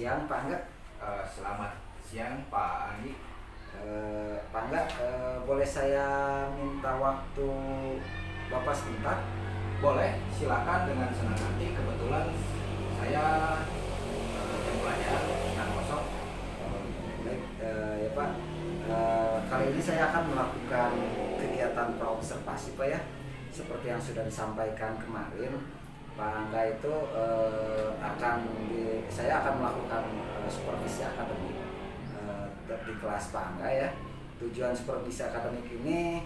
siang Pak Angga. Selamat siang Pak Andi. Pak Angga, boleh saya minta waktu Bapak sebentar? Boleh, silakan dengan senang hati. Kebetulan saya jam pelajaran sedang kosong. Baik, ya Pak. Kali ini saya akan melakukan kegiatan praobservasi Pak ya. Seperti yang sudah disampaikan kemarin, Pak Angga itu saya akan melakukan supervisi akademik di kelas Pak Angga ya. Tujuan supervisi akademik ini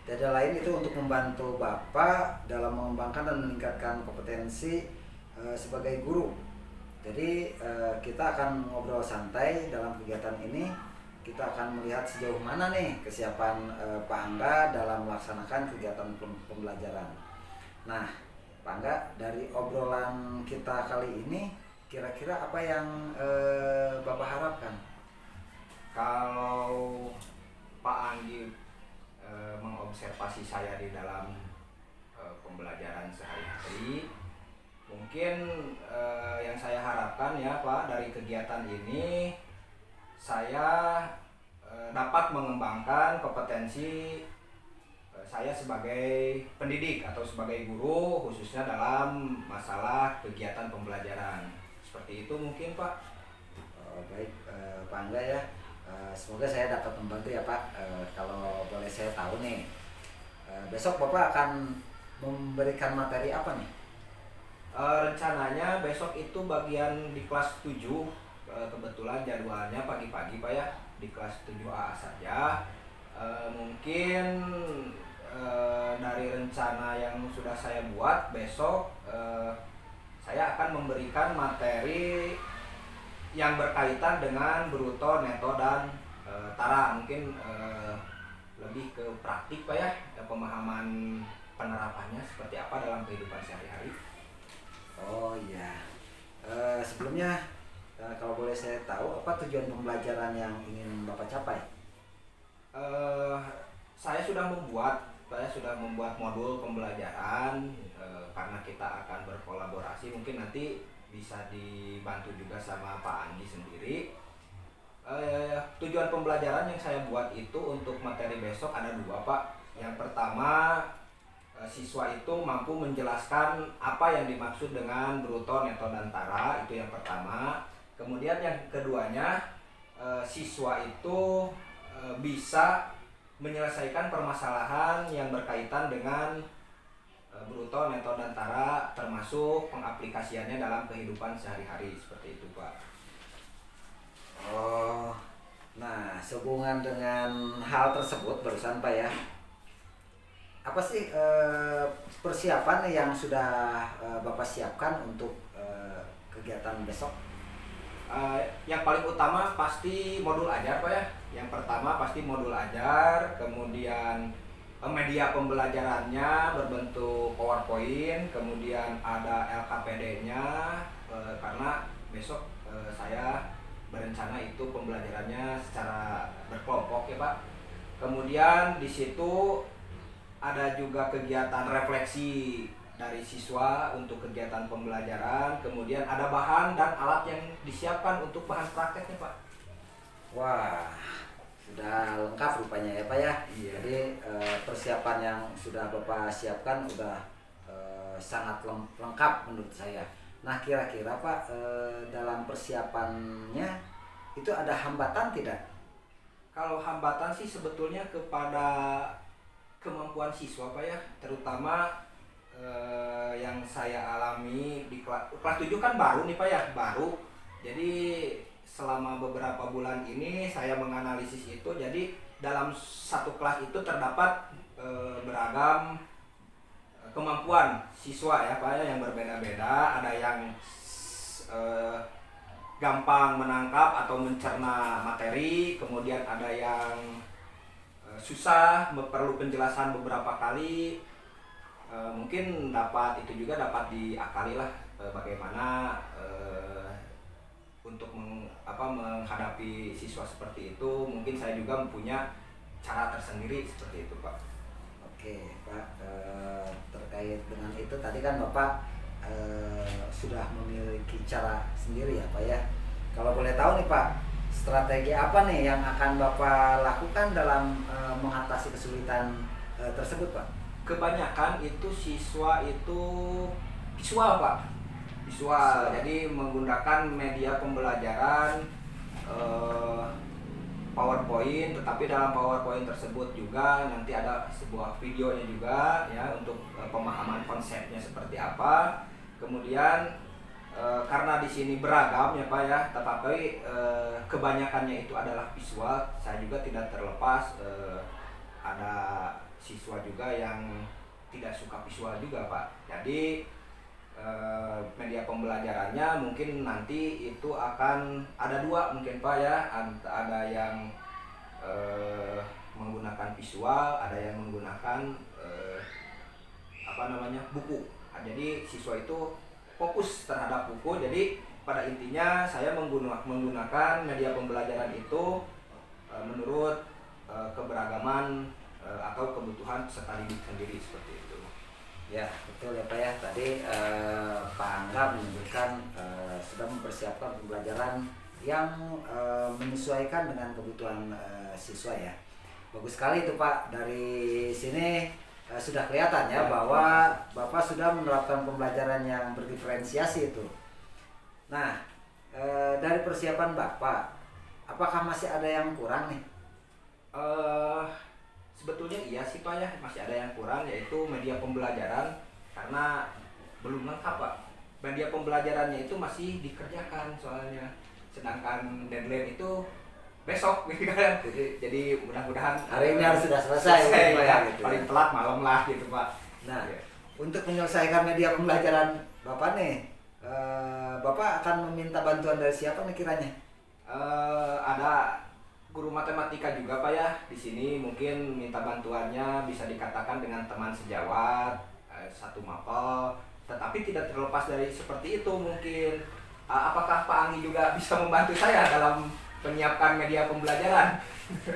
tidak lain itu untuk membantu Bapak dalam mengembangkan dan meningkatkan kompetensi sebagai guru. Jadi kita akan ngobrol santai dalam kegiatan ini. Kita akan melihat sejauh mana nih kesiapan Pak Angga dalam melaksanakan kegiatan pembelajaran. Nah, Pak Angga, dari obrolan kita kali ini, kira-kira apa yang Bapak harapkan? Kalau Pak Andi mengobservasi saya di dalam pembelajaran sehari-hari, mungkin yang saya harapkan ya Pak, dari kegiatan ini saya dapat mengembangkan kompetensi saya sebagai pendidik atau sebagai guru, khususnya dalam masalah kegiatan pembelajaran. Seperti itu mungkin Pak. Baik, Pak Angga ya. Semoga saya dapat membantu ya Pak. Kalau boleh saya tahu nih, besok Bapak akan memberikan materi apa nih? Rencananya besok itu bagian di kelas 7. Kebetulan jadwalnya pagi-pagi Pak ya, di kelas 7A saja. Mungkin dari rencana yang sudah saya buat, besok saya akan memberikan materi yang berkaitan dengan bruto, neto, dan tara. Mungkin lebih ke praktik Pak ya, pemahaman penerapannya seperti apa dalam kehidupan sehari-hari. Oh iya, sebelumnya kalau boleh saya tahu apa tujuan pembelajaran yang ingin Bapak capai? Saya sudah membuat modul pembelajaran karena kita akan berkolaborasi. Mungkin nanti bisa dibantu juga sama Pak Andi sendiri. Tujuan pembelajaran yang saya buat itu untuk materi besok ada 2 Pak. Yang pertama, siswa itu mampu menjelaskan apa yang dimaksud dengan bruto, neto, dan tara. Itu yang pertama. Kemudian yang keduanya, siswa itu bisa menyelesaikan permasalahan yang berkaitan dengan bruto, neto, dan tara, termasuk pengaplikasiannya dalam kehidupan sehari-hari. Seperti itu Pak. Oh, nah sehubungan dengan hal tersebut barusan Pak ya, apa sih persiapan yang sudah Bapak siapkan untuk kegiatan besok? Yang paling utama pasti modul ajar Pak ya. Yang pertama pasti modul ajar, kemudian media pembelajarannya berbentuk PowerPoint, kemudian ada LKPD-nya, karena besok saya berencana itu pembelajarannya secara berkelompok ya Pak. Kemudian di situ ada juga kegiatan refleksi dari siswa untuk kegiatan pembelajaran. Kemudian ada bahan dan alat yang disiapkan untuk bahan prakteknya Pak. Wah, sudah lengkap rupanya ya Pak ya. Iya. Jadi persiapan yang sudah Bapak siapkan udah sangat lengkap menurut saya. Nah kira-kira Pak, dalam persiapannya itu ada hambatan tidak? Kalau hambatan sih sebetulnya kepada kemampuan siswa Pak ya, terutama yang saya alami di kelas 7 kan baru nih Pak ya, baru. Jadi selama beberapa bulan ini saya menganalisis itu, jadi dalam satu kelas itu terdapat beragam kemampuan siswa ya Pak ya, yang berbeda-beda. Ada yang gampang menangkap atau mencerna materi, kemudian ada yang susah, perlu penjelasan beberapa kali. Mungkin itu juga dapat diakali lah, bagaimana untuk menghadapi siswa seperti itu. Mungkin saya juga punya cara tersendiri seperti itu Pak. Oke Pak, terkait dengan itu tadi kan Bapak sudah memiliki cara sendiri ya Pak ya. Kalau boleh tahu nih Pak, strategi apa nih yang akan Bapak lakukan dalam mengatasi kesulitan tersebut Pak? Kebanyakan itu siswa itu visual Pak, visual. Jadi menggunakan media pembelajaran PowerPoint, tetapi dalam PowerPoint tersebut juga nanti ada sebuah videonya juga ya untuk pemahaman konsepnya seperti apa. Kemudian karena di sini beragam ya Pak ya, tetapi kebanyakannya itu adalah visual. Saya juga tidak terlepas ada siswa juga yang tidak suka visual juga Pak. Jadi media pembelajarannya mungkin nanti itu akan ada dua mungkin Pak ya, ada yang menggunakan visual, ada yang menggunakan buku. Jadi siswa itu fokus terhadap buku. Jadi pada intinya saya menggunakan media pembelajaran itu menurut keberagaman atau kebutuhan peserta didik sendiri seperti itu. Ya betul ya Pak ya, tadi Pak Angga menyebutkan sudah mempersiapkan pembelajaran yang menyesuaikan dengan kebutuhan siswa ya. Bagus sekali itu Pak, dari sini sudah kelihatan ya bahwa Bapak sudah menerapkan pembelajaran yang berdiferensiasi itu. Nah dari persiapan Bapak, apakah masih ada yang kurang nih? Sebetulnya iya sih Pak ya, masih ada yang kurang, yaitu media pembelajaran, karena belum lengkap Pak. Media pembelajarannya itu masih dikerjakan soalnya, sedangkan deadline itu besok gitu kan. Jadi mudah-mudahan hari ini harus sudah selesai ya, gitu paling ya. telat malam lah gitu Pak. Nah Ya. untuk menyelesaikan media pembelajaran Bapak nih, Bapak akan meminta bantuan dari siapa nih kiranya? Ada guru matematika juga Pak ya di sini, mungkin minta bantuannya bisa dikatakan dengan teman sejawat satu mapel, tetapi tidak terlepas dari seperti itu mungkin. Apakah Pak Anggi juga bisa membantu saya dalam menyiapkan media pembelajaran?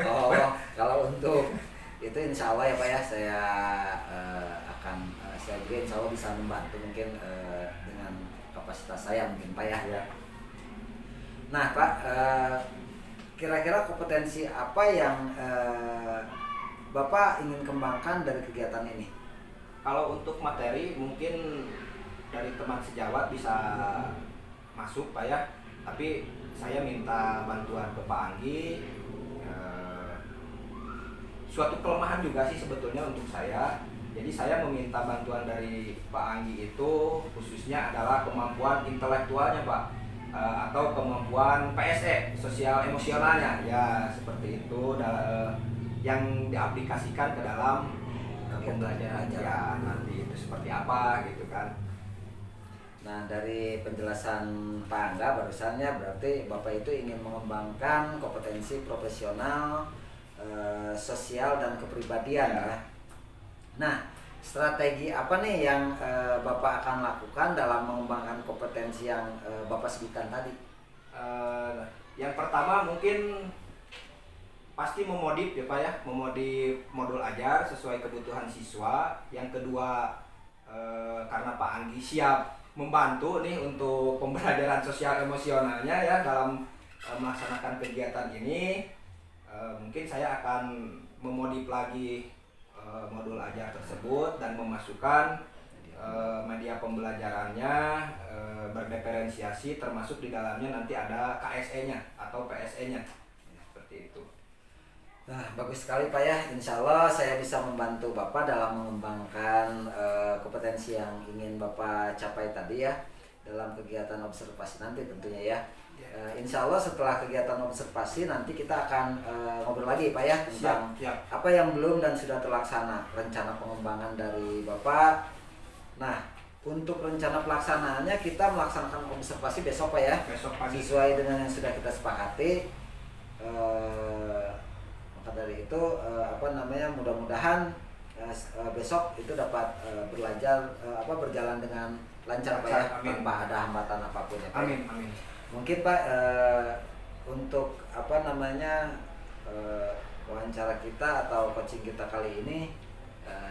Oh kalau untuk itu insya Allah ya Pak ya, saya saya juga insya Allah bisa membantu mungkin dengan kapasitas saya mungkin Pak ya. Nah Pak, kira-kira kompetensi apa yang Bapak ingin kembangkan dari kegiatan ini? Kalau untuk materi mungkin dari teman sejawat bisa masuk Pak ya, tapi saya minta bantuan ke Pak Anggi. Suatu kelemahan juga sih sebetulnya untuk saya. Jadi saya meminta bantuan dari Pak Anggi itu khususnya adalah kemampuan intelektualnya Pak, atau kemampuan PSE, sosial emosionalnya ya, seperti itu yang diaplikasikan ke dalam pembelajaran ya, nanti itu seperti apa gitu kan. Nah dari penjelasan Pak Angga barusannya, berarti Bapak itu ingin mengembangkan kompetensi profesional, sosial dan kepribadian ya. Nah strategi apa nih yang Bapak akan lakukan dalam mengembangkan kompetensi yang Bapak sebutkan tadi? Yang pertama mungkin pasti memodif ya Pak ya, memodif modul ajar sesuai kebutuhan siswa. Yang kedua karena Pak Anggi siap membantu nih untuk pembelajaran sosial emosionalnya ya dalam melaksanakan kegiatan ini, mungkin saya akan memodif lagi modul ajar tersebut dan memasukkan media pembelajarannya berdiferensiasi, termasuk di dalamnya nanti ada KSE-nya atau PSE-nya seperti itu. Nah bagus sekali Pak ya, insya Allah saya bisa membantu Bapak dalam mengembangkan kompetensi yang ingin Bapak capai tadi ya dalam kegiatan observasi nanti tentunya ya. Insya Allah setelah kegiatan observasi nanti kita akan ngobrol lagi Pak ya tentang apa yang belum dan sudah terlaksana, rencana pengembangan dari Bapak. Nah untuk rencana pelaksanaannya kita melaksanakan observasi besok Pak ya, besok pagi sesuai dengan yang sudah kita sepakati. Maka dari itu mudah-mudahan besok itu dapat berjalan dengan lancar Pak ya, tanpa ada hambatan apapun ya Pak. Amin, amin. Mungkin Pak untuk wawancara kita atau coaching kita kali ini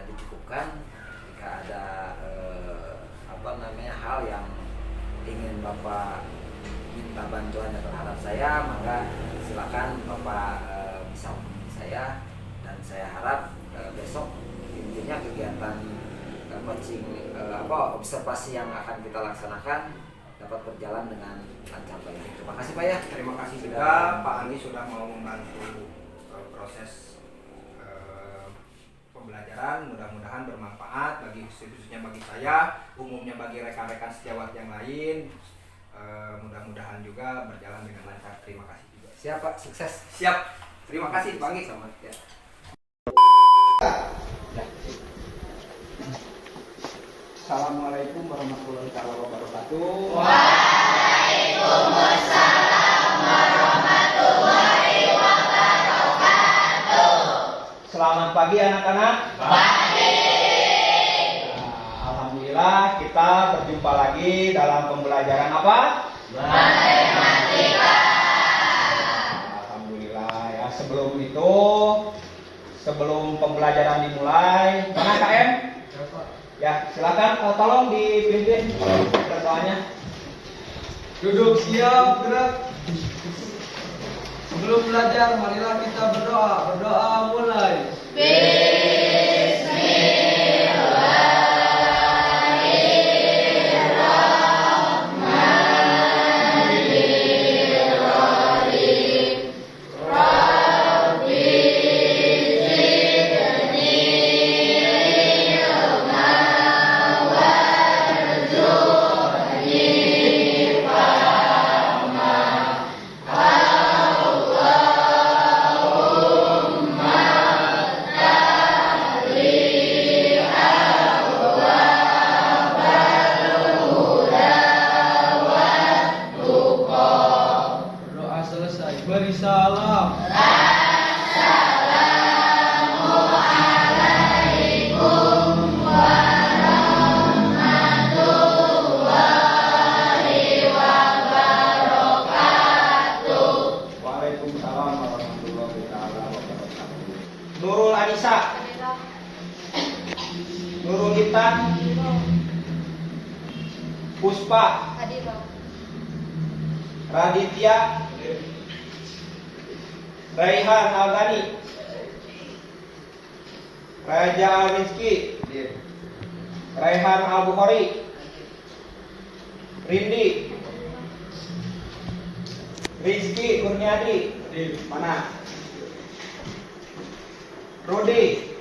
dicukupkan. Jika ada apa namanya hal yang ingin Bapak minta bantuannya terhadap saya, maka silakan Bapak bisa hubungi saya, dan saya harap besok intinya kegiatan coaching observasi yang akan kita laksanakan dapat berjalan dengan lancar Pak ya. Terima kasih Pak ya. Terima kasih juga Pak Andi sudah mau membantu proses pembelajaran. Mudah-mudahan bermanfaat bagi khususnya bagi saya, umumnya bagi rekan-rekan sejawat yang lain. Mudah-mudahan juga berjalan dengan lancar. Terima kasih juga. Siap Pak, sukses. Siap. Terima kasih Pak Andi. Selamat ya. Assalamualaikum warahmatullahi wabarakatuh. Waalaikumsalam warahmatullahi wabarakatuh. Selamat pagi anak-anak. Pagi. Alhamdulillah kita berjumpa lagi dalam pembelajaran apa? Matematika. Alhamdulillah ya. Sebelum pembelajaran dimulai, mana KM? Ya, silakan tolong dipimpin berdoanya. Duduk siap, gerak. Sebelum belajar, marilah kita berdoa. Berdoa mulai. Berdoa selesai. Beri salam. Waalaikumsalam warahmatullahi wabarakatuh. Nurul Anissa, Nurul Intan, Puspa, Raditya, Raihan Aldani, Raja Al-Rizki, Raihan Al-Bukhari, Rindi, Rizky Kurniadi, mana? Rudi,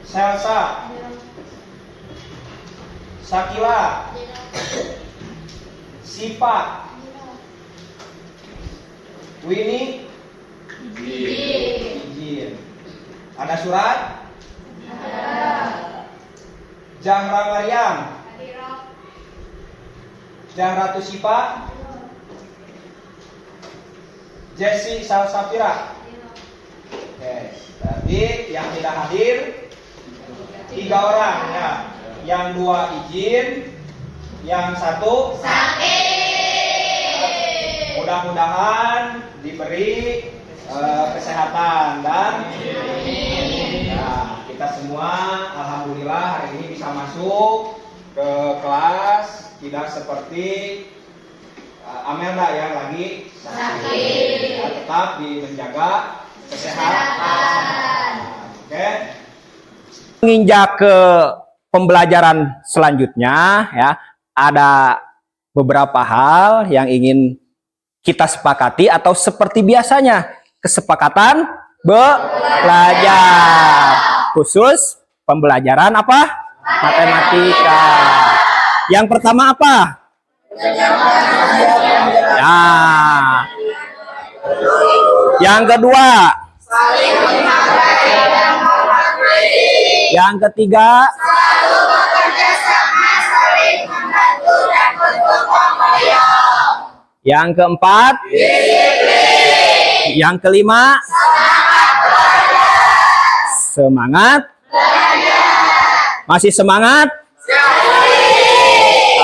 Selsa, Sakila, Sipa, Winnie, Izin. Ada surat? Zahra Maryam, Zahratu Sipa, Jesse Salsafira. Oke, berarti yang tidak hadir 3 orang ya. Yang 2 izin, yang 1 sakit. Mudah-mudahan diberi kesehatan dan ya, kita semua alhamdulillah hari ini bisa masuk ke kelas, tidak seperti Amelda yang lagi sakit. Ya, tetap menjaga kesehatan. Oke. Menginjak ke pembelajaran selanjutnya ya, ada beberapa hal yang ingin kita sepakati atau seperti biasanya kesepakatan belajar khusus pembelajaran apa? Matematika. Yang pertama apa? Nah, yang kedua, yang ketiga, yang keempat, yang kelima, semangat. Masih semangat?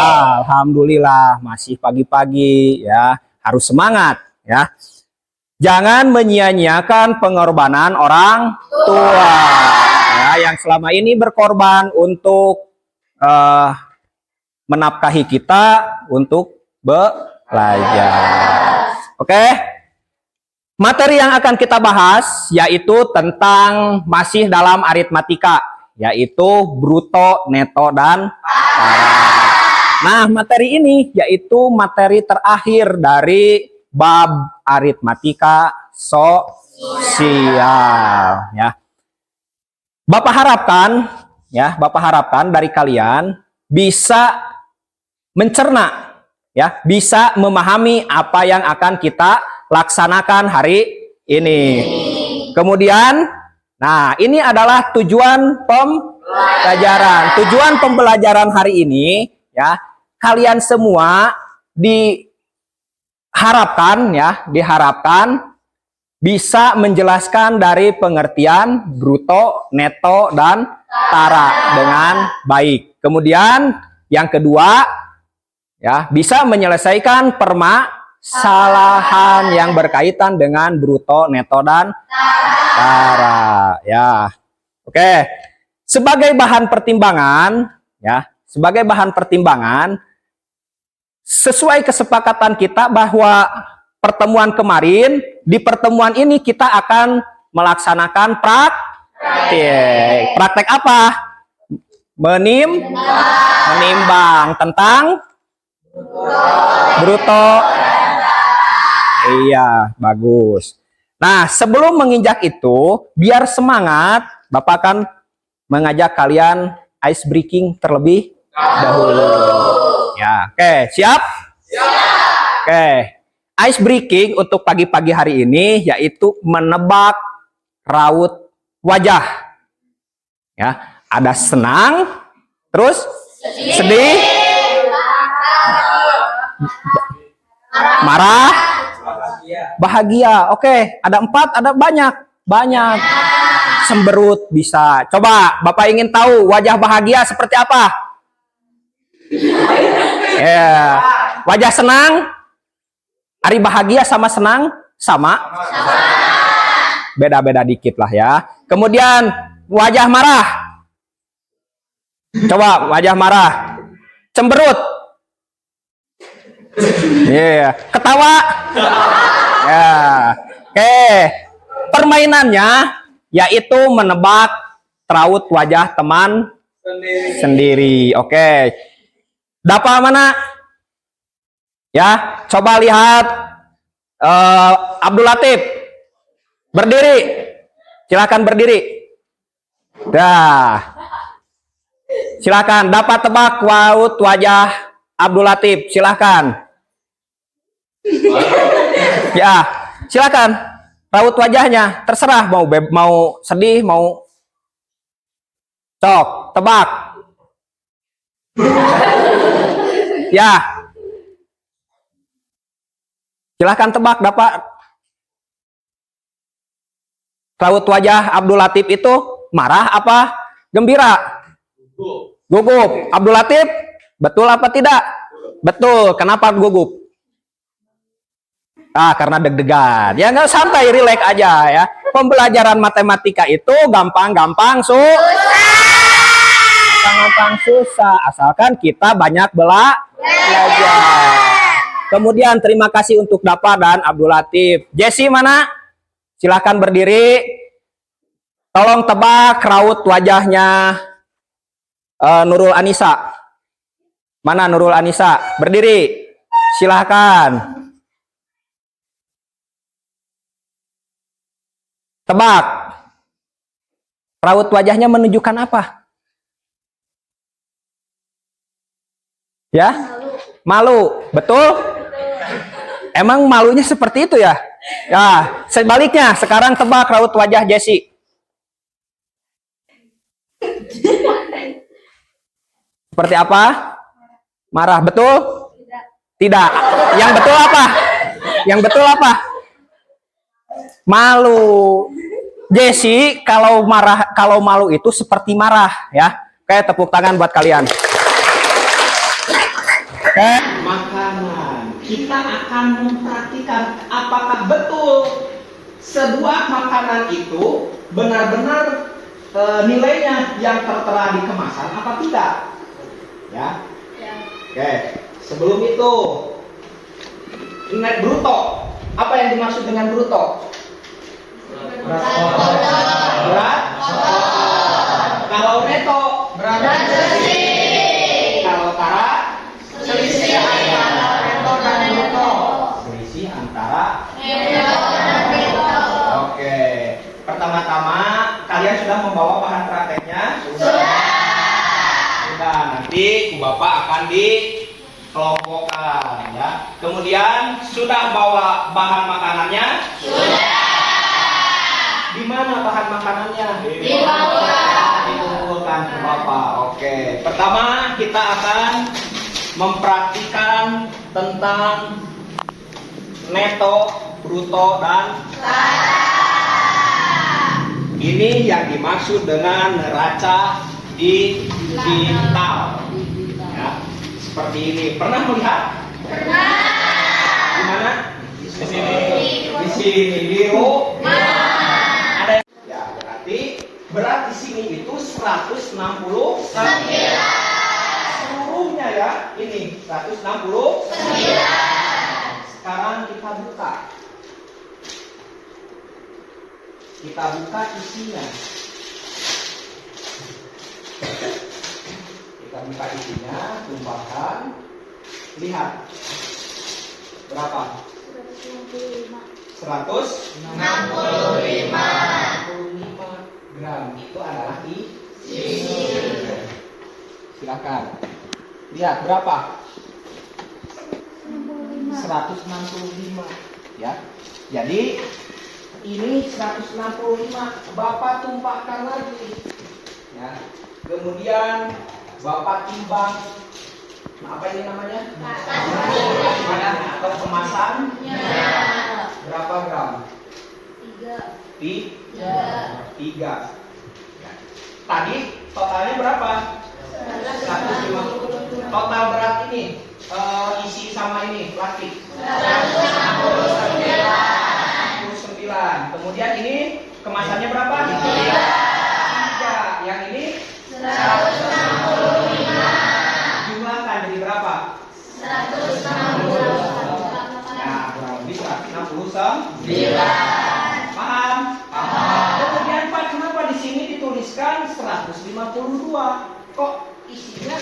Alhamdulillah masih pagi-pagi ya, harus semangat ya. Jangan menyia-nyiakan pengorbanan orang tua ya, yang selama ini berkorban untuk menafkahi kita untuk belajar. Oke? Materi yang akan kita bahas yaitu tentang masih dalam aritmatika, yaitu bruto, neto, dan tara. Nah, materi ini yaitu materi terakhir dari bab aritmatika sosial, ya. Bapak harapkan dari kalian bisa mencerna, ya, bisa memahami apa yang akan kita laksanakan hari ini. Kemudian, nah, ini adalah tujuan pembelajaran. Tujuan pembelajaran hari ini, ya, kalian semua diharapkan bisa menjelaskan dari pengertian bruto, neto, dan tara dengan baik. Kemudian yang kedua, ya, bisa menyelesaikan permasalahan yang berkaitan dengan bruto, neto, dan tara. Ya, oke. Sebagai bahan pertimbangan, ya, sebagai bahan pertimbangan, sesuai kesepakatan kita bahwa pertemuan kemarin, di pertemuan ini kita akan melaksanakan praktek. Praktek apa? Menimbang tentang bruto. Iya, bagus. Nah, sebelum menginjak itu, biar semangat, Bapak akan mengajak kalian ice breaking terlebih dahulu. Ya, oke, siap? Siap. Oke. Ice breaking untuk pagi-pagi hari ini yaitu menebak raut wajah. Ya, ada senang, terus sedih, marah, bahagia. Oke, ada 4, ada banyak. Semberut bisa. Coba Bapak ingin tahu wajah bahagia seperti apa? Ya, wajah senang. Hari bahagia sama senang sama? Beda-beda dikit lah ya. Kemudian wajah marah. Coba wajah marah. Cemberut. Iya, ketawa. Ya. Oke. Permainannya yaitu menebak raut wajah teman sendiri. Oke. Dapat mana? Ya, coba lihat Abdul Latif. Berdiri. Silakan berdiri. Dah. Silakan dapat tebak raut wajah Abdul Latif. Silakan. Ya, silakan. Raut wajahnya terserah mau sedih, mau cok, tebak. Ya. Silahkan tebak, dapat. Raut wajah Abdul Latif itu marah apa gembira? Gugup. Abdul Latif, betul apa tidak? Betul. Kenapa gugup? Karena deg-degan. Ya, nggak, santai, rileks aja ya. Pembelajaran matematika itu gampang-gampang susah. Asalkan kita banyak belajar. Kemudian terima kasih untuk Dapa dan Abdul Latif. Jesse mana? Silahkan berdiri. Tolong tebak raut wajahnya Nurul Anissa. Mana Nurul Anissa? Berdiri. Silahkan. Tebak. Raut wajahnya menunjukkan apa? Ya? Malu. Betul? Emang malunya seperti itu ya? Ya, sebaliknya sekarang tebak raut wajah Jessi. Seperti apa? Marah, betul? Tidak. Yang betul apa? Yang betul apa? Malu. Jessi kalau marah, kalau malu itu seperti marah ya. Kayak tepuk tangan buat kalian. Oke. Makanan. Kita akan memperhatikan apakah betul sebuah makanan itu benar-benar nilainya yang tertera di kemasan apa tidak. Ya. Oke. Sebelum itu, ingat bruto. Apa yang dimaksud dengan bruto? Berat. Kalau neto berat bersih. Kalau tara Selisih antara neto dan bruto. selisih antara. Neto dan bruto. Oke. Pertama-tama kalian sudah membawa bahan prakteknya? Sudah. Sudah. Nanti Bapak akan dikelompokkan ya. Kemudian sudah bawa bahan makanannya? Sudah. Di mana bahan makanannya? Di bawah. Dikumpulkan ke Bapak. Oke. Pertama kita akan mempraktikkan tentang neto, bruto, dan ini yang dimaksud dengan neraca digital. Ya, seperti ini. Pernah melihat? Pernah. Di mana? Di sini. Di sini. Di rumah. Ada yang... Ya, berarti berat di sini itu 169. Seluruhnya ya. Ini 169. Sekarang kita buka. Kita buka isinya. Kita buka isinya, tumpahkan. Lihat. Berapa? 165 gram. Itu adalah isi. Silakan. Lihat berapa? 165 ya. Jadi ini 165 Bapak tumpahkan lagi ya. Kemudian Bapak timbang. Apa ini namanya? Atau kemasan? Berapa gram? 3. Ya. Tadi totalnya berapa? 150. Total berat ini isi sama ini plastik 169. Kemudian ini kemasannya berapa? 3. Yang ini 165. Jumlahkan jadi berapa? 160. Nah, kurang lebih 169. Paham? Kemudian Pak, kenapa di sini dituliskan 152? Kok isinya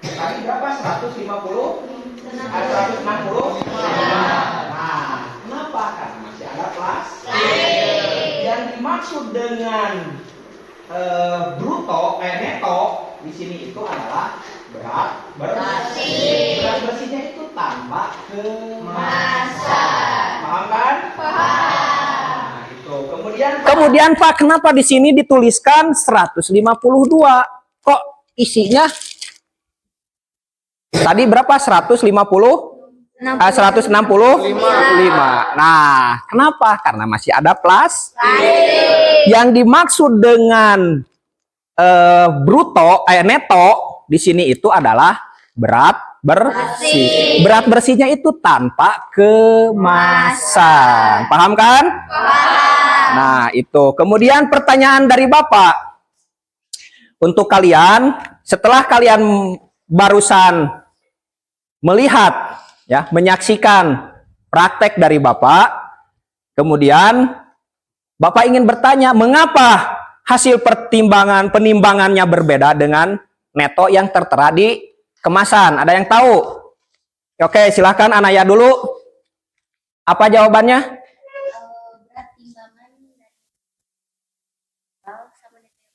tadi berapa? 150? 165. Nah, kenapa? Karena masih ada plastik. Yang dimaksud dengan bruto, neto di sini itu adalah berat bersih. Berat bersihnya itu tanpa kemasan. Paham kan? Paham. Nah, itu. Kemudian Pak, kenapa di sini dituliskan 152? Kok isinya tadi berapa? 150? 165. Nah, kenapa? Karena masih ada plus. Yang dimaksud dengan bruto, neto di sini itu adalah berat bersih. Berat bersihnya itu tanpa kemasan. Paham kan? Nah, itu. Kemudian pertanyaan dari Bapak. Untuk kalian, setelah kalian barusan melihat, ya, menyaksikan praktek dari Bapak, kemudian Bapak ingin bertanya, mengapa hasil penimbangannya berbeda dengan neto yang tertera di kemasan? Ada yang tahu? Oke, silahkan Anaya dulu. Apa jawabannya? Berat timbangan dari sama neto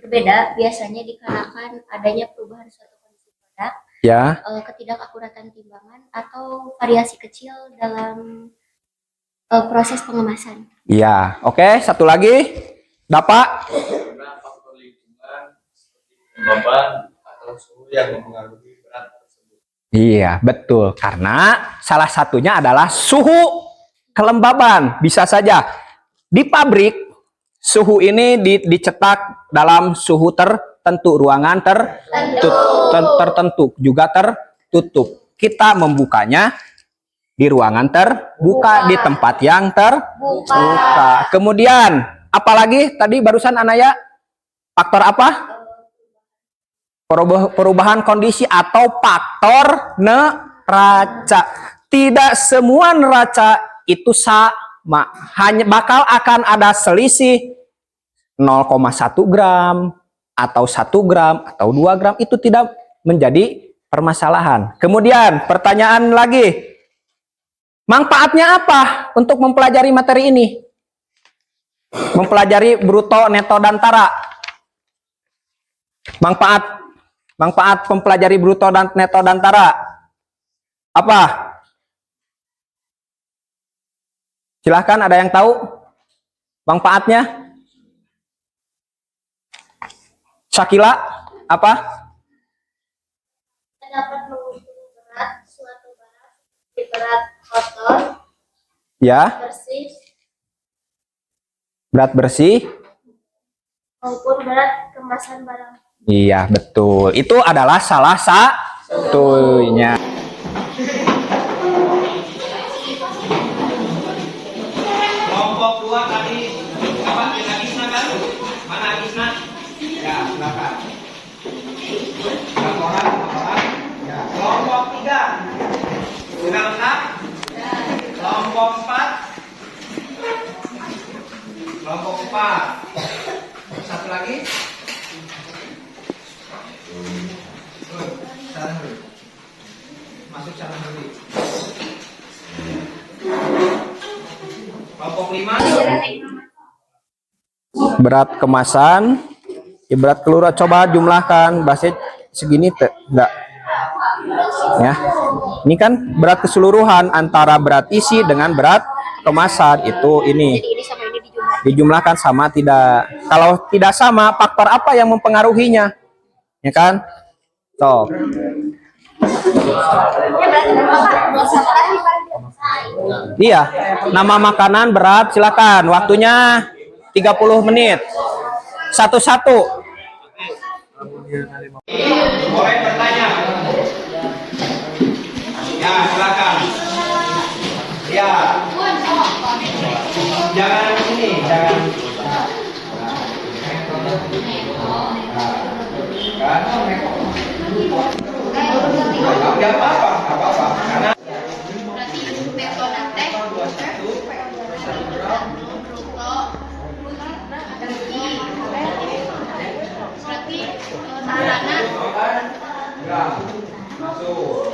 berbeda biasanya dikarenakan adanya perubahan suatu kondisi produk, Ya. ketidakakuratan timbangan atau variasi kecil dalam proses pengemasan. Iya. Oke, satu lagi. Bapak. Karena faktor lingkungan seperti kelembaban atau suhu yang mempengaruhi berat tersebut. Iya, betul. Karena salah satunya adalah suhu kelembaban. Bisa saja di pabrik suhu ini dicetak dalam suhu tertentu, ruangan tertentu, juga tertutup. Kita membukanya di ruangan terbuka, di tempat yang terbuka. Kemudian apalagi tadi barusan Anaya, faktor apa? perubahan kondisi atau faktor neraca. Tidak semua neraca itu sama, hanya bakal akan ada selisih 0,1 gram atau 1 gram atau 2 gram, itu tidak menjadi permasalahan. Kemudian pertanyaan lagi, manfaatnya apa untuk mempelajari materi ini? Mempelajari bruto, neto, dan tara. Manfaat mempelajari bruto dan neto dan tara apa? Silahkan, ada yang tahu manfaatnya? Syakila, apa? Dapat mengukur berat suatu barang, berat kotor, Ya, bersih, berat bersih. maupun berat kemasan barang. Iya, betul. Itu adalah salah satunya. Kelompok 2 tadi apa? Agisna kan? Mana Agisna? Ya, silakan. Laporan. Ya. Kelompok 3 sudah lengkap? Ya. Kelompok 4. Kelompok 4. Satu lagi. Sana dulu. Masuk sana dulu. Kelompok 5. Berat kemasan, berat keluar, coba jumlahkan, bahasa segini enggak. Ya. Ini kan berat keseluruhan antara berat isi dengan berat kemasan, itu ini. Jadi ini sama ini Dijumlahkan sama tidak? Kalau tidak sama, faktor apa yang mempengaruhinya? Ya kan? Tuh. Iya, nama makanan berat, silakan. Waktunya 30 menit. Satu-satu. Boleh bertanya? Ya, silakan. Ya. Jangan ini, jangan. Enggak apa-apa. Karena masuk.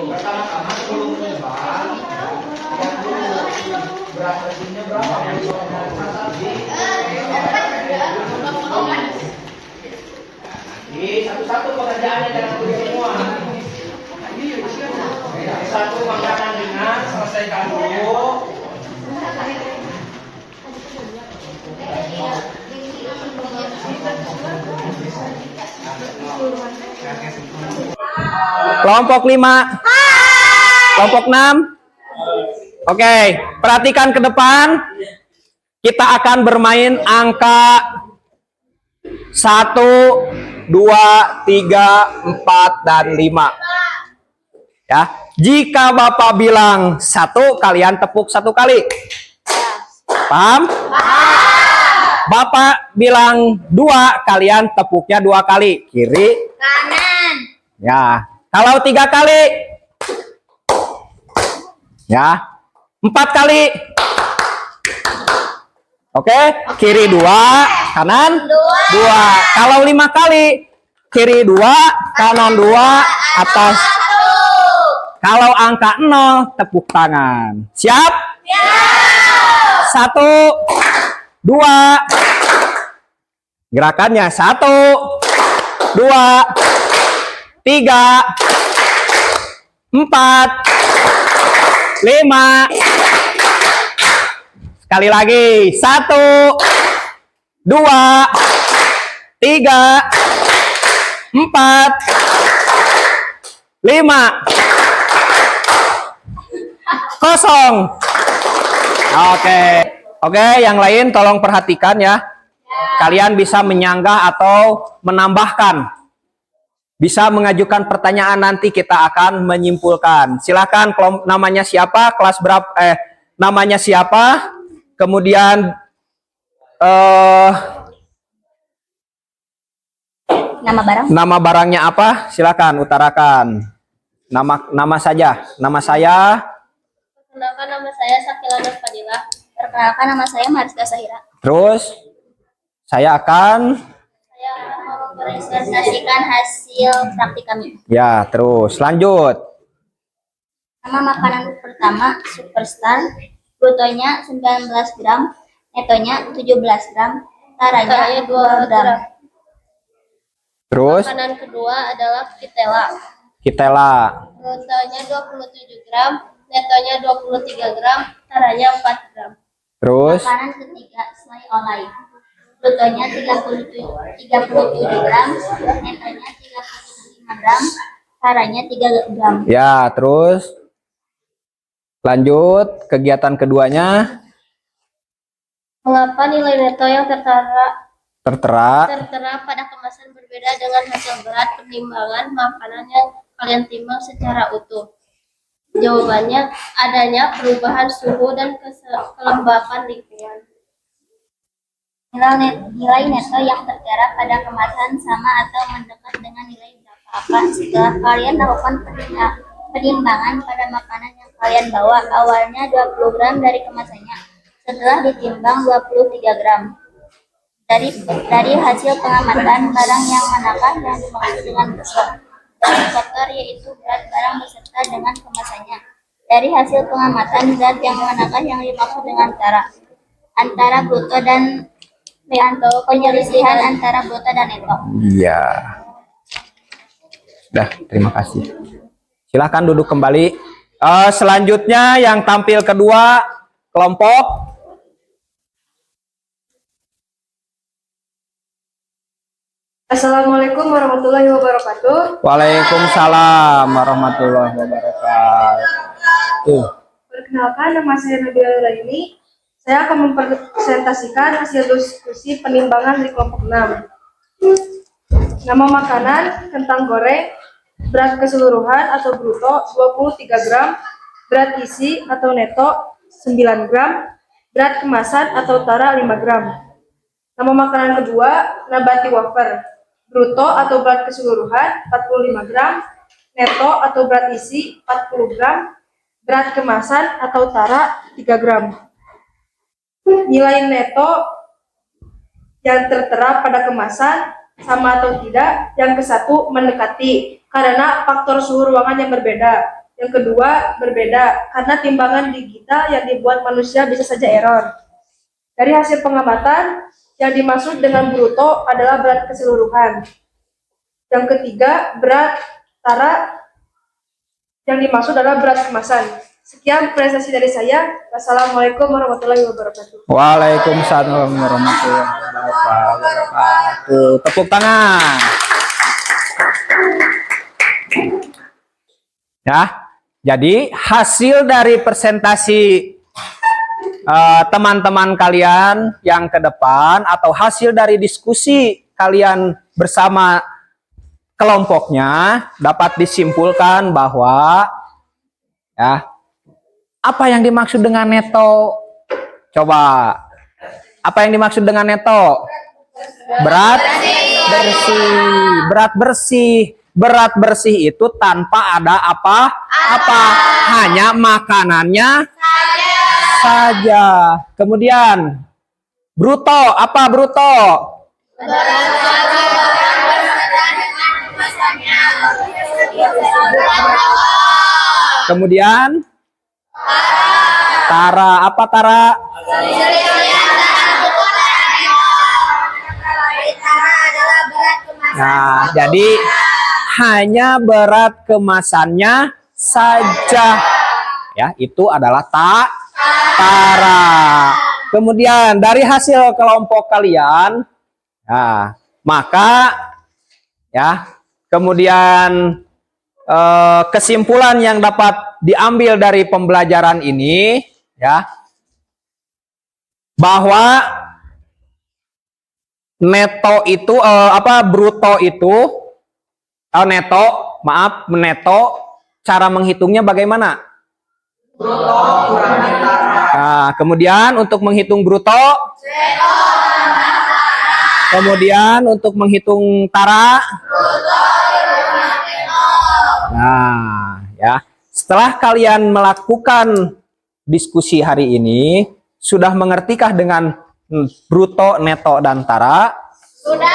Pertama-tama sebelum mengubah, lihat dulu berat bersihnya berapa. Nanti satu-satu pekerjaannya jangan tulis semua. Satu makanan ringan selesaikan dulu. Kelompok 5. Kelompok 6. Oke, perhatikan ke depan. Kita akan bermain angka 1, 2, 3, 4, dan 5. Ya, jika Bapak bilang 1, kalian tepuk 1 kali. Paham? Bapak bilang 2, kalian tepuknya 2 kali. Kiri, kanan. ya. Kalau 3 kali, ya. 4 kali. Oke, kiri 2, kanan 2. Kalau 5 kali, kiri 2, kanan 2, atas. Kalau angka 0, tepuk tangan. Siap? Siap. 1, 2. Gerakannya 1, 2, 3, 4, 5. Sekali lagi. 1, 2, 3, 4, 5. Kosong. Oke, yang lain tolong perhatikan ya. Kalian bisa menyanggah atau menambahkan. Bisa mengajukan pertanyaan, nanti kita akan menyimpulkan. Silakan, namanya siapa, kelas berapa, namanya siapa, kemudian Nama barang. Nama barangnya apa? Silakan utarakan. Nama saja. Nama saya. Perkenalkan nama saya Sakila Nur Fadilah. Perkenalkan nama saya Mariska Sahira. Terus saya akan Mempresentasikan hasil praktik kami. ya, terus lanjut. Nama makanan pertama Superstar, brutonya 19 gram, netonya 17 gram, taranya 2 gram. Terus Makanan kedua adalah Kitela, Kitela. brutonya 27 gram, netonya 23 gram, taranya 4 gram. Terus Makanan ketiga selai olai, brutonya 37 gram, netonya 35 gram, taranya 3 gram. ya, terus lanjut kegiatan keduanya. Mengapa nilai neto yang Tertera tertera pada kemasan berbeda dengan hasil berat penimbangan makanan yang kalian timbang secara utuh? Jawabannya adanya perubahan suhu dan kelembapan lingkungan. Nilai neto yang tertera pada kemasan sama atau mendekat dengan nilai berapa setelah kalian lakukan penimbangan pada makanan yang kalian bawa. Awalnya 20 gram dari kemasannya, setelah ditimbang 23 gram. Dari hasil pengamatan barang yang manakah yang dimaksud dengan faktor, yaitu berat barang beserta dengan kemasannya. Dari hasil pengamatan zat yang manakah yang dimaksud dengan antara bruto dan penyelisihan antara bruto dan neto. iya. Dah, terima kasih. Silahkan duduk kembali. Selanjutnya yang tampil kedua kelompok. Assalamualaikum warahmatullahi wabarakatuh. Waalaikumsalam warahmatullahi wabarakatuh. Perkenalkan, nama saya Nabila Laini. Saya akan mempresentasikan hasil diskusi penimbangan di kelompok 6. Nama makanan, kentang goreng, berat keseluruhan atau bruto 23 gram, berat isi atau neto 9 gram, berat kemasan atau tara 5 gram. Nama makanan kedua, nabati wafer, bruto atau berat keseluruhan 45 gram, neto atau berat isi 40 gram, berat kemasan atau tara 3 gram. Nilai neto yang tertera pada kemasan sama atau tidak. Yang ke satu mendekati karena faktor suhu ruangan yang berbeda. Yang kedua berbeda karena timbangan digital yang dibuat manusia bisa saja error. Dari hasil pengamatan, yang dimaksud dengan bruto adalah berat keseluruhan. Yang ketiga berat tara, yang dimaksud adalah berat kemasan. Sekian presentasi dari saya. Wassalamualaikum warahmatullahi wabarakatuh. Waalaikumsalam warahmatullahi wabarakatuh. Tepuk tangan. Ya, jadi hasil dari presentasi teman-teman kalian yang ke depan atau hasil dari diskusi kalian bersama kelompoknya dapat disimpulkan bahwa ya, apa yang dimaksud dengan neto? Coba. Apa yang dimaksud dengan neto? Berat bersih. Berat bersih. Berat bersih itu tanpa ada apa-apa. Hanya makanannya saja. Kemudian bruto. Apa bruto? Kemudian tara. Apa tara? Nah, jadi hanya berat kemasannya saja. Ya, itu adalah tara. Kemudian dari hasil kelompok kalian, nah, maka ya, kemudian kesimpulan yang dapat diambil dari pembelajaran ini ya, bahwa neto itu bruto itu neto cara menghitungnya bagaimana? Bruto kurangi tara. Nah, kemudian untuk menghitung bruto Kemudian untuk menghitung tara. Nah, ya. Setelah kalian melakukan diskusi hari ini, sudah mengertikah dengan bruto, neto, dan tara? Sudah.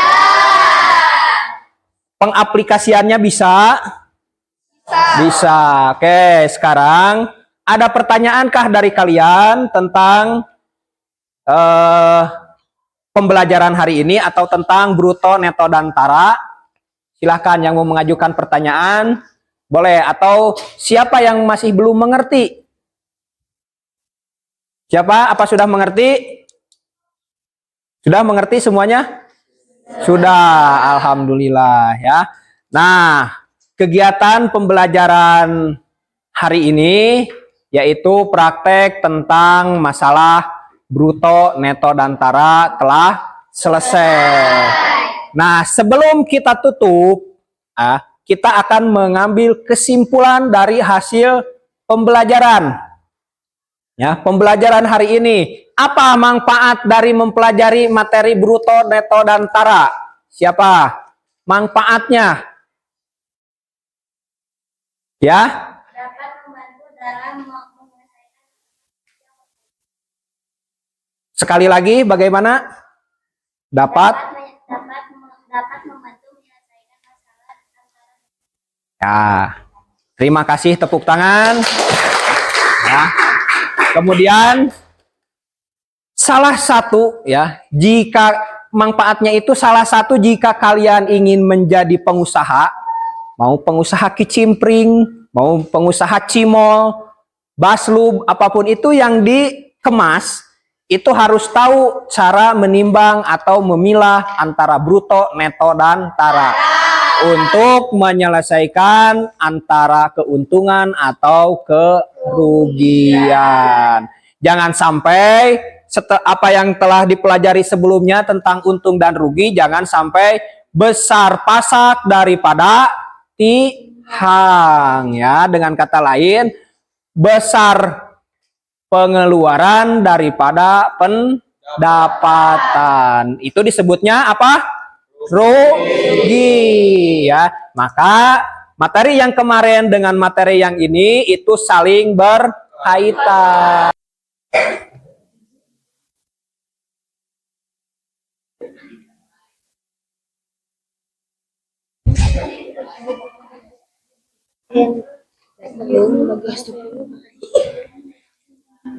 Pengaplikasiannya bisa? Bisa. Oke, sekarang ada pertanyaankah dari kalian tentang pembelajaran hari ini atau tentang bruto, neto, dan tara? Silahkan yang mau mengajukan pertanyaan, boleh. Atau siapa yang masih belum mengerti? Siapa? Apa sudah mengerti? Sudah mengerti semuanya? Sudah, alhamdulillah ya. Nah, kegiatan pembelajaran hari ini yaitu praktek tentang masalah bruto, neto, dan tara telah selesai. Nah, sebelum kita tutup, kita akan mengambil kesimpulan dari hasil pembelajaran. Ya, pembelajaran hari ini. Apa manfaat dari mempelajari materi bruto, neto, dan tara? Siapa? Manfaatnya? Ya? Dapat membantu dalam menyelesaikan. Sekali lagi, bagaimana? Dapat Membantu menyelesaikan masalah antara. Ya, terima kasih, tepuk tangan. Ya. Kemudian salah satu ya, jika manfaatnya itu salah satu jika kalian ingin menjadi pengusaha, mau pengusaha kicimpring, mau pengusaha cimol, baslub, apapun itu yang dikemas, itu harus tahu cara menimbang atau memilah antara bruto, neto, dan tara untuk menyelesaikan antara keuntungan atau kerugian. Jangan sampai apa yang telah dipelajari sebelumnya tentang untung dan rugi, jangan sampai besar pasak daripada tihang ya. Dengan kata lain, besar pengeluaran daripada pendapatan. Itu disebutnya apa? Rugi ya. Maka materi yang kemarin dengan materi yang ini itu saling berkaitan.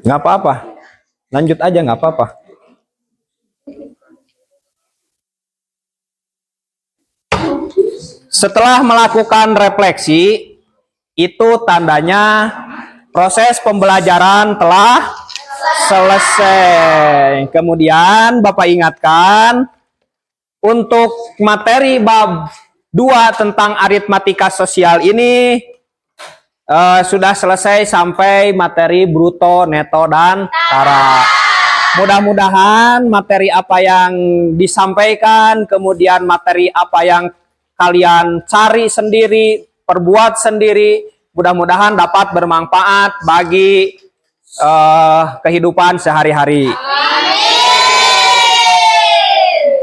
Nggak apa-apa, lanjut aja, nggak apa-apa. Setelah melakukan refleksi, itu tandanya proses pembelajaran telah selesai. Kemudian Bapak ingatkan, untuk materi bab 2 tentang aritmatika sosial ini sudah selesai sampai materi bruto, neto, dan tara. Mudah-mudahan materi apa yang disampaikan, kemudian materi apa yang kalian cari sendiri, perbuat sendiri, mudah-mudahan dapat bermanfaat bagi kehidupan sehari-hari.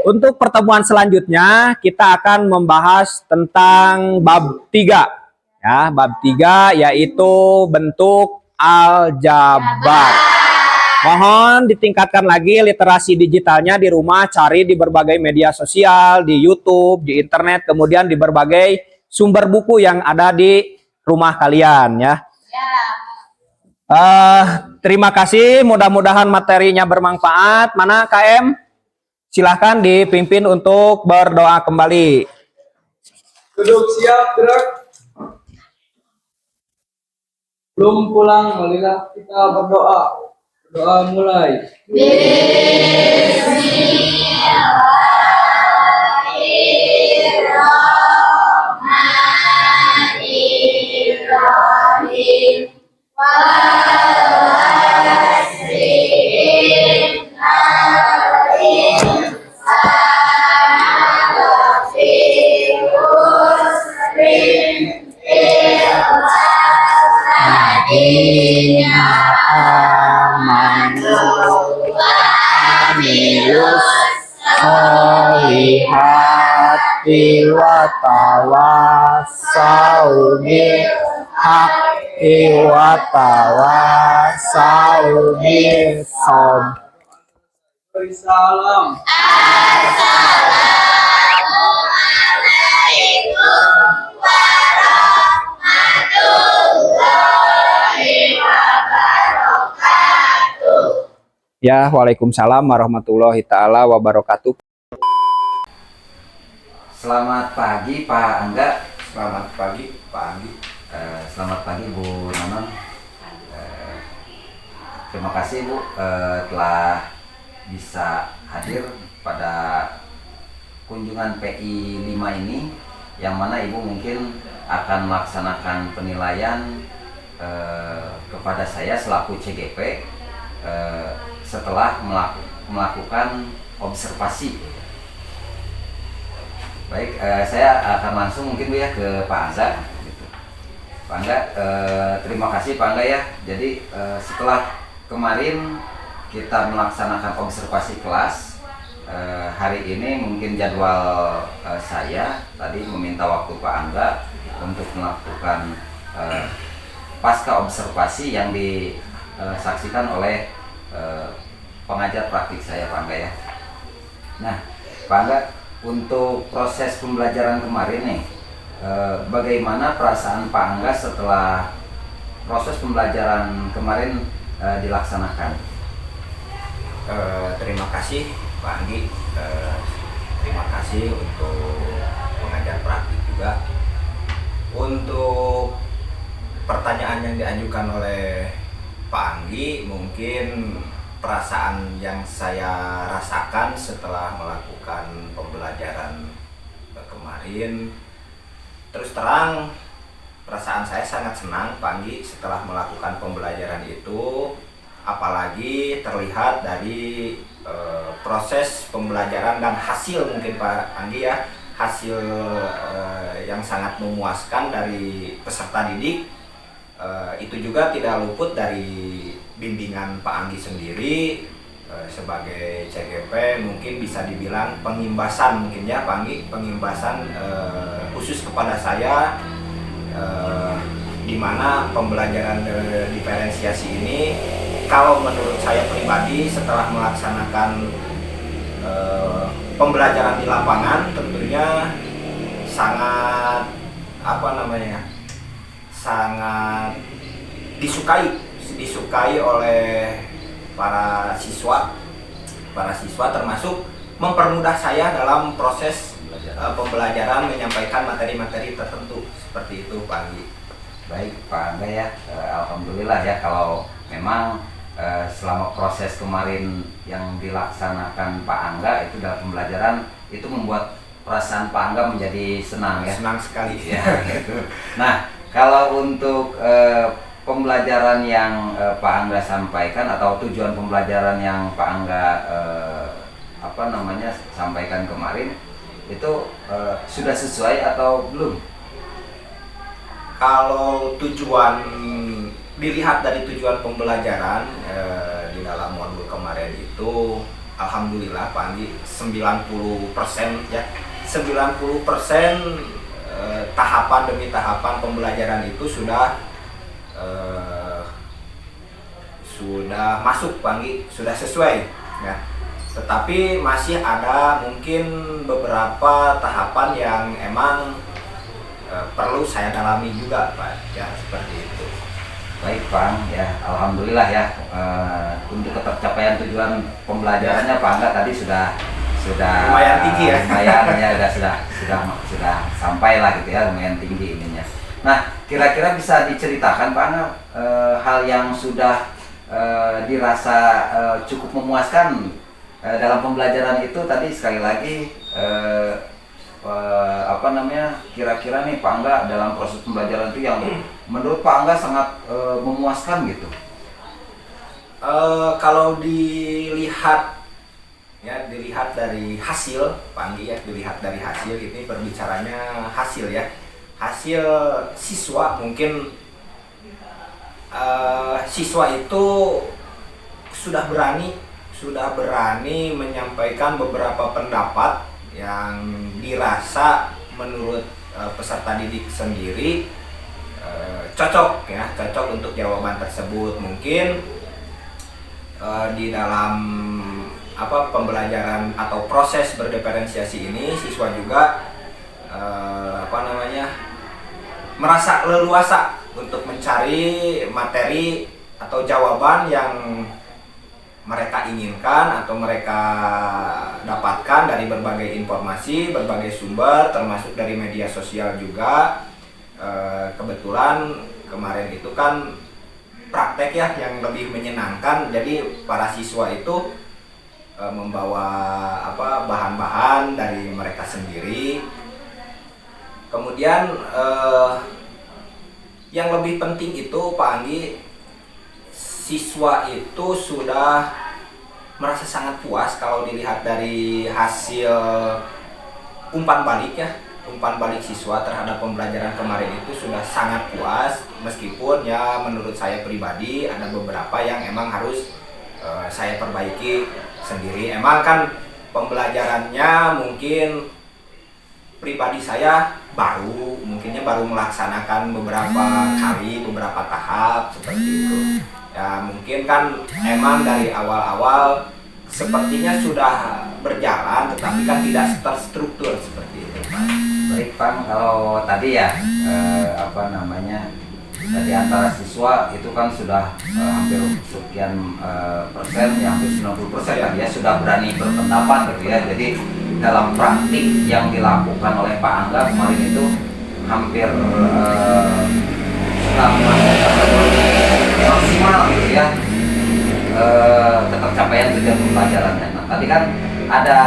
Untuk pertemuan selanjutnya, kita akan membahas tentang bab 3. Ya, bab 3 yaitu bentuk aljabar. Mohon ditingkatkan lagi literasi digitalnya di rumah, cari di berbagai media sosial, di YouTube, di internet, kemudian di berbagai sumber buku yang ada di rumah kalian ya. Terima kasih, mudah-mudahan materinya bermanfaat. Mana KM? Silahkan dipimpin untuk berdoa kembali. Duduk siap, gerak. Belum pulang, marilah kita berdoa. Doa mulai. Bismillahirrahmanirrahim. Amanu wa tawasau bil haqqi wa tawasau bis sabr. Salam. Ya, waalaikumsalam warahmatullahi taala wabarakatuh. Selamat pagi Pak Angga. Selamat pagi Pak Anggi. Selamat pagi Bu Nonon. Terima kasih Bu telah bisa hadir pada kunjungan PI 5 ini, yang mana Ibu mungkin akan melaksanakan penilaian kepada saya selaku CGP setelah melakukan observasi. Baik, saya akan langsung mungkin Bu ya ke Pak Angga. Pak Angga, terima kasih Pak Angga ya. Jadi setelah kemarin kita melaksanakan observasi kelas, hari ini mungkin jadwal saya tadi meminta waktu Pak Angga untuk melakukan pasca observasi yang disaksikan oleh pengajar praktik saya Pak Angga ya. Nah Pak Angga, untuk proses pembelajaran kemarin nih, bagaimana perasaan Pak Angga setelah proses pembelajaran kemarin dilaksanakan? Terima kasih Pak Anggi. Terima kasih untuk pengajar praktik juga. Untuk pertanyaan yang diajukan oleh Pak Anggi, mungkin perasaan yang saya rasakan setelah melakukan pembelajaran kemarin, terus terang perasaan saya sangat senang Pak Anggi setelah melakukan pembelajaran itu, apalagi terlihat dari proses pembelajaran dan hasil mungkin Pak Anggi ya, hasil yang sangat memuaskan dari peserta didik. Itu juga tidak luput dari bimbingan Pak Anggi sendiri sebagai CGP, mungkin bisa dibilang pengimbasan mungkin ya Pak Anggi, pengimbasan khusus kepada saya, di mana pembelajaran diferensiasi ini kalau menurut saya pribadi setelah melaksanakan pembelajaran di lapangan tentunya sangat sangat disukai oleh para siswa termasuk mempermudah saya dalam proses pembelajaran menyampaikan materi-materi tertentu seperti itu Pak Anggi. Baik Pak Angga ya, alhamdulillah ya kalau memang selama proses kemarin yang dilaksanakan Pak Angga itu dalam pembelajaran itu membuat perasaan Pak Angga menjadi senang ya. Senang sekali ya gitu. Nah, kalau untuk pembelajaran yang Pak Angga sampaikan atau tujuan pembelajaran yang Pak Angga sampaikan kemarin itu sudah sesuai atau belum? Kalau tujuan dilihat dari tujuan pembelajaran di dalam modul kemarin itu, alhamdulillah Pak Anggi 90% ya, 90% tahapan demi tahapan pembelajaran itu sudah masuk Pak Anggi, sudah sesuai ya. Tetapi masih ada mungkin beberapa tahapan yang emang perlu saya dalami juga Pak ya, seperti itu. Baik Pak, ya alhamdulillah ya, untuk ketercapaian tujuan pembelajarannya Pak Angga tadi sudah lumayan tinggi ya. Lumayan ya, sudah sampai lah gitu ya, lumayan tinggi ininya. Nah, kira-kira bisa diceritakan Pak Angga hal yang sudah dirasa cukup memuaskan dalam pembelajaran itu tadi, sekali lagi kira-kira nih Pak Angga dalam proses pembelajaran itu yang menurut Pak Angga sangat memuaskan gitu. Kalau dilihat dari hasil Pak Anggi ya, dilihat dari hasil, ini berbicaranya hasil ya, hasil siswa mungkin siswa itu sudah berani menyampaikan beberapa pendapat yang dirasa menurut peserta didik sendiri cocok untuk jawaban tersebut. Mungkin di dalam pembelajaran atau proses berdiferensiasi ini siswa juga merasa leluasa untuk mencari materi atau jawaban yang mereka inginkan atau mereka dapatkan dari berbagai informasi, berbagai sumber, termasuk dari media sosial juga. Kebetulan kemarin itu kan praktek ya yang lebih menyenangkan, jadi para siswa itu membawa bahan-bahan dari mereka sendiri. Kemudian yang lebih penting itu Pak Anggi, siswa itu sudah merasa sangat puas kalau dilihat dari hasil umpan balik siswa terhadap pembelajaran kemarin itu sudah sangat puas, meskipun ya menurut saya pribadi ada beberapa yang emang harus saya perbaiki sendiri. Emang kan pembelajarannya mungkin pribadi saya mungkinnya baru melaksanakan beberapa kali, beberapa tahap seperti itu. Ya mungkin kan emang dari awal-awal sepertinya sudah berjalan, tetapi kan tidak terstruktur seperti itu. Baik Pak, kalau tadi ya dari antara siswa itu kan sudah hampir sekian persen, ya hampir 90% kan ya sudah berani berpendapat gitu ya. Jadi dalam praktik yang dilakukan oleh Pak Angga kemarin itu hampir sudah maksimal gitu ya ketercapaian tujuan pembelajarannya. Nah tadi kan ada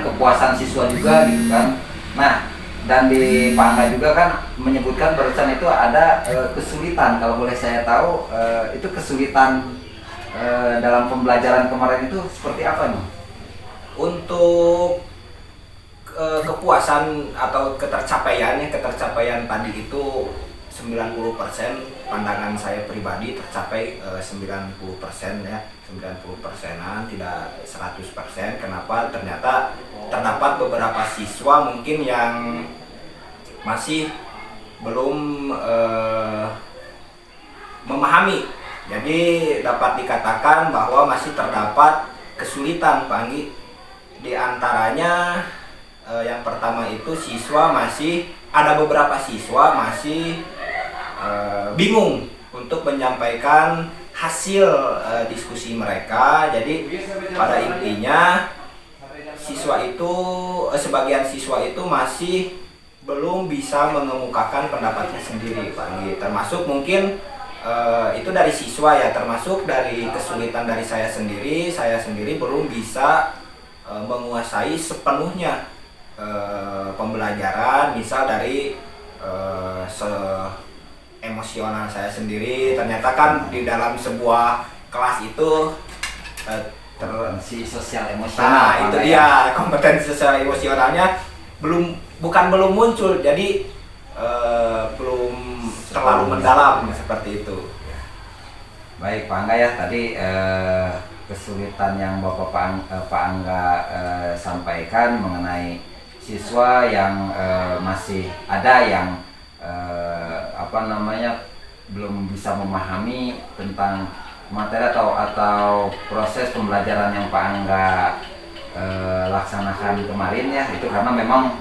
kepuasan siswa juga gitu kan. Nah dan di Pak Angga juga kan menyebutkan barusan itu ada kesulitan, kalau boleh saya tahu itu kesulitan dalam pembelajaran kemarin itu seperti apa nih? Untuk kepuasan atau ketercapaian tadi itu 90%, pandangan saya pribadi tercapai 90% ya, 90%-an, tidak 100%. Kenapa? Ternyata terdapat beberapa siswa mungkin yang masih belum memahami. Jadi dapat dikatakan bahwa masih terdapat kesulitan Pak Anggi. Di antaranya yang pertama itu ada beberapa siswa masih bingung untuk menyampaikan hasil diskusi mereka. Jadi pada intinya sebagian siswa itu masih belum bisa mengemukakan pendapatnya sendiri Pak Anggi. Termasuk mungkin itu dari siswa ya, termasuk dari kesulitan dari saya sendiri belum bisa menguasai sepenuhnya pembelajaran, misal dari emosional saya sendiri. Ternyata kan di dalam sebuah kelas itu kompetensi sosial emosional. Nah itu dia, kompetensi sosial emosionalnya bukan belum muncul, jadi belum terlalu mendalam seperti itu. Baik Pak Angga ya, tadi kesulitan yang Pak Angga sampaikan mengenai siswa yang masih ada yang belum bisa memahami tentang materi atau proses pembelajaran yang Pak Angga laksanakan kemarin ya, itu karena memang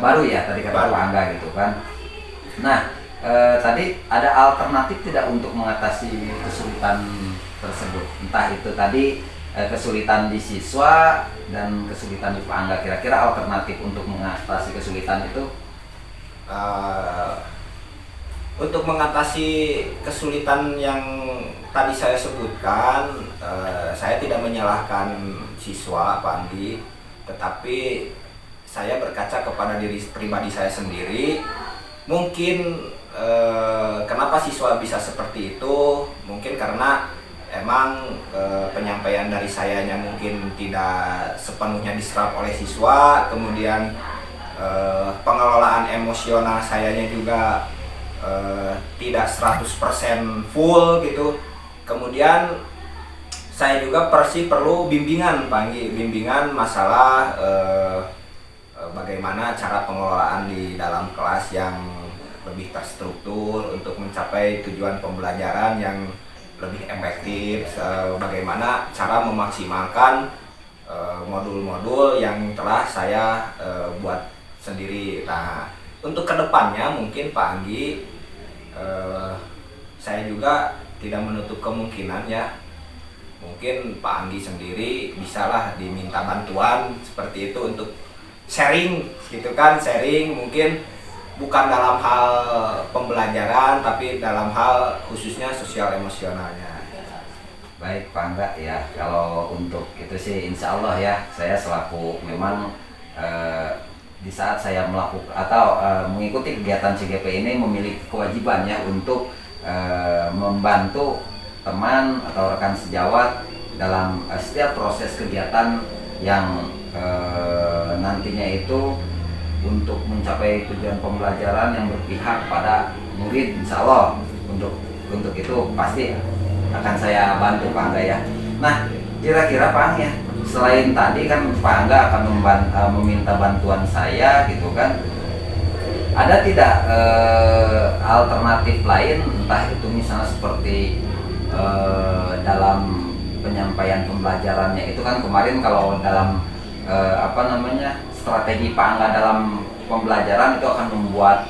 baru ya tadi kata Pak Angga gitu kan. Nah tadi ada alternatif tidak untuk mengatasi kesulitan tersebut, entah itu tadi kesulitan di siswa dan kesulitan di Pak Angga, kira-kira alternatif untuk mengatasi kesulitan itu? Untuk mengatasi kesulitan yang tadi saya sebutkan, saya tidak menyalahkan siswa Pak Andi, tetapi saya berkaca kepada diri pribadi saya sendiri. Mungkin kenapa siswa bisa seperti itu, mungkin karena emang penyampaian dari sayanya mungkin tidak sepenuhnya diserap oleh siswa, kemudian pengelolaan emosional sayanya juga tidak 100% full gitu. Kemudian saya juga perlu bimbingan Pak Anggi, bimbingan masalah bagaimana cara pengelolaan di dalam kelas yang lebih terstruktur untuk mencapai tujuan pembelajaran yang lebih efektif, bagaimana cara memaksimalkan modul-modul yang telah saya buat sendiri. Nah, untuk kedepannya mungkin Pak Anggi, saya juga tidak menutup kemungkinan ya, mungkin Pak Anggi sendiri bisalah diminta bantuan seperti itu untuk sharing gitu kan, sharing mungkin bukan dalam hal pembelajaran tapi dalam hal khususnya sosial emosionalnya. Baik Pak Angga ya, kalau untuk itu sih insya Allah ya, saya selaku memang di saat saya melakukan atau mengikuti kegiatan CGP ini memiliki kewajiban ya untuk membantu teman atau rekan sejawat dalam setiap proses kegiatan yang nantinya itu untuk mencapai tujuan pembelajaran yang berpihak pada murid, insya Allah untuk itu pasti akan saya bantu Pak Angga ya. Nah, kira-kira Pak Angga ya, selain tadi kan Pak Angga akan meminta bantuan saya gitu kan, ada tidak alternatif lain, entah itu misalnya seperti dalam penyampaian pembelajarannya itu kan kemarin kalau dalam strategi Pak Angga dalam pembelajaran itu akan membuat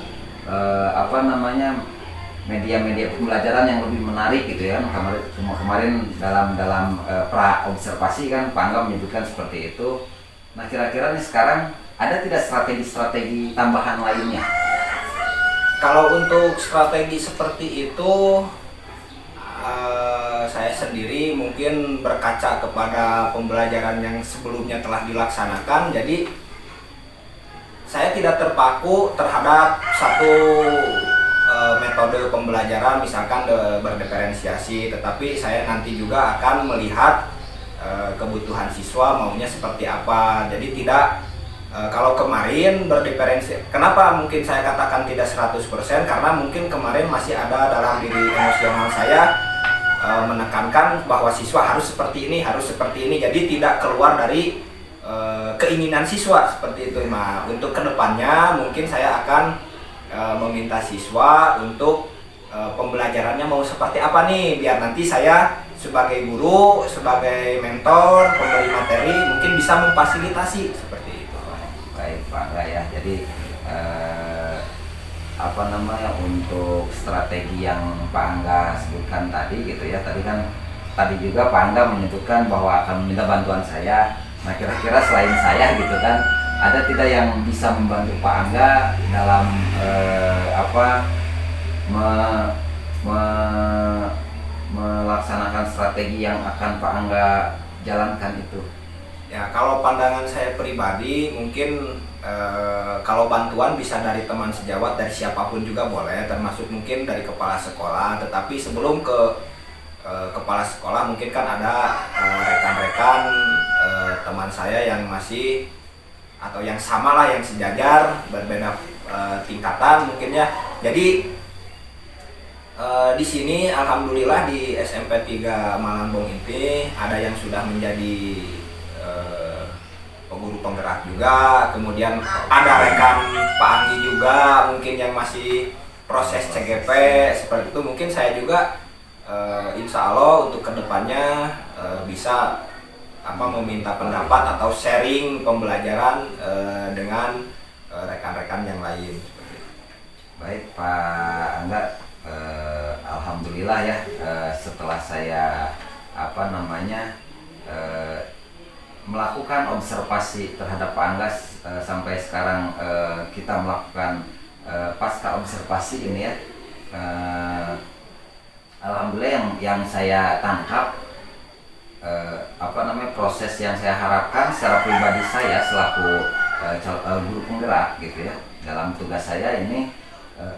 media-media pembelajaran yang lebih menarik gitu ya. Kemarin dalam pra observasi kan Pak Angga menyebutkan seperti itu. Nah, kira-kira nih sekarang ada tidak strategi-strategi tambahan lainnya? Kalau untuk strategi seperti itu, saya sendiri mungkin berkaca kepada pembelajaran yang sebelumnya telah dilaksanakan, jadi saya tidak terpaku terhadap satu metode pembelajaran misalkan berdiferensiasi, tetapi saya nanti juga akan melihat kebutuhan siswa maunya seperti apa. Jadi tidak kalau kemarin berdiferensiasi, kenapa mungkin saya katakan tidak 100%, karena mungkin kemarin masih ada dalam diri emosional saya menekankan bahwa siswa harus seperti ini, jadi tidak keluar dari keinginan siswa seperti itu. Nah, untuk kedepannya mungkin saya akan meminta siswa untuk pembelajarannya mau seperti apa nih, biar nanti saya sebagai guru, sebagai mentor, pemberi materi mungkin bisa memfasilitasi seperti itu. Baik Pak Angga ya, jadi untuk strategi yang Pak Angga sebutkan tadi gitu ya, tadi juga Pak Angga menyebutkan bahwa akan meminta bantuan saya. Nah, kira-kira selain saya gitu kan, ada tidak yang bisa membantu Pak Angga dalam melaksanakan strategi yang akan Pak Angga jalankan itu? Ya, kalau pandangan saya pribadi mungkin kalau bantuan bisa dari teman sejawat, dari siapapun juga boleh, termasuk mungkin dari kepala sekolah. Tetapi sebelum ke kepala sekolah mungkin kan ada rekan-rekan teman saya yang masih atau yang sama lah, yang sejajar, berbeda tingkatan mungkin ya. Jadi di sini alhamdulillah di SMP 3 Malangbong ini ada yang sudah menjadi guru penggerak juga, kemudian ada rekan Pak Anggi juga mungkin yang masih proses CGP seperti itu. Mungkin saya juga insya Allah untuk kedepannya bisa meminta pendapat atau sharing pembelajaran dengan rekan-rekan yang lain. Baik Pak Angga, alhamdulillah ya, setelah saya melakukan observasi terhadap Pak Angga sampai sekarang, kita melakukan pasca observasi ini ya, alhamdulillah yang saya tangkap proses yang saya harapkan secara pribadi saya selaku guru penggerak gitu ya, dalam tugas saya ini,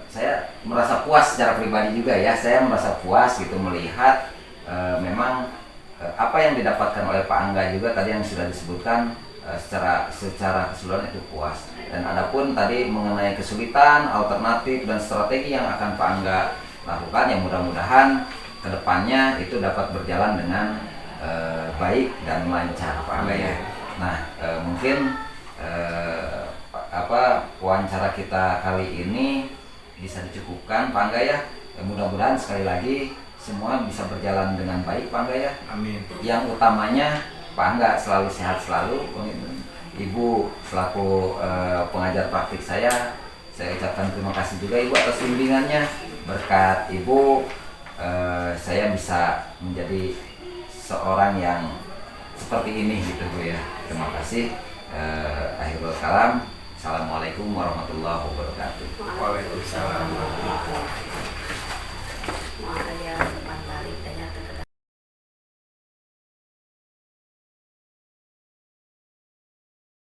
saya merasa puas secara pribadi juga ya. Saya merasa puas gitu melihat memang apa yang didapatkan oleh Pak Angga juga tadi yang sudah disebutkan, secara keseluruhan itu puas. Dan adapun tadi mengenai kesulitan, alternatif dan strategi yang akan Pak Angga lakukan, yang mudah-mudahan kedepannya itu dapat berjalan dengan baik dan lancar Pak Angga ya. Nah mungkin wawancara kita kali ini bisa dicukupkan Pak Angga ya. Mudah-mudahan sekali lagi semua bisa berjalan dengan baik Pak Angga ya. Amin. Yang utamanya Pak Angga selalu sehat selalu. Ibu selaku pengajar praktik saya ucapkan terima kasih juga Ibu atas bimbingannya. Berkat Ibu saya bisa menjadi seorang yang seperti ini gitu Bu ya. Terima kasih. Akhirul kalam. Assalamualaikum warahmatullahi wabarakatuh. Waalaikumsalam.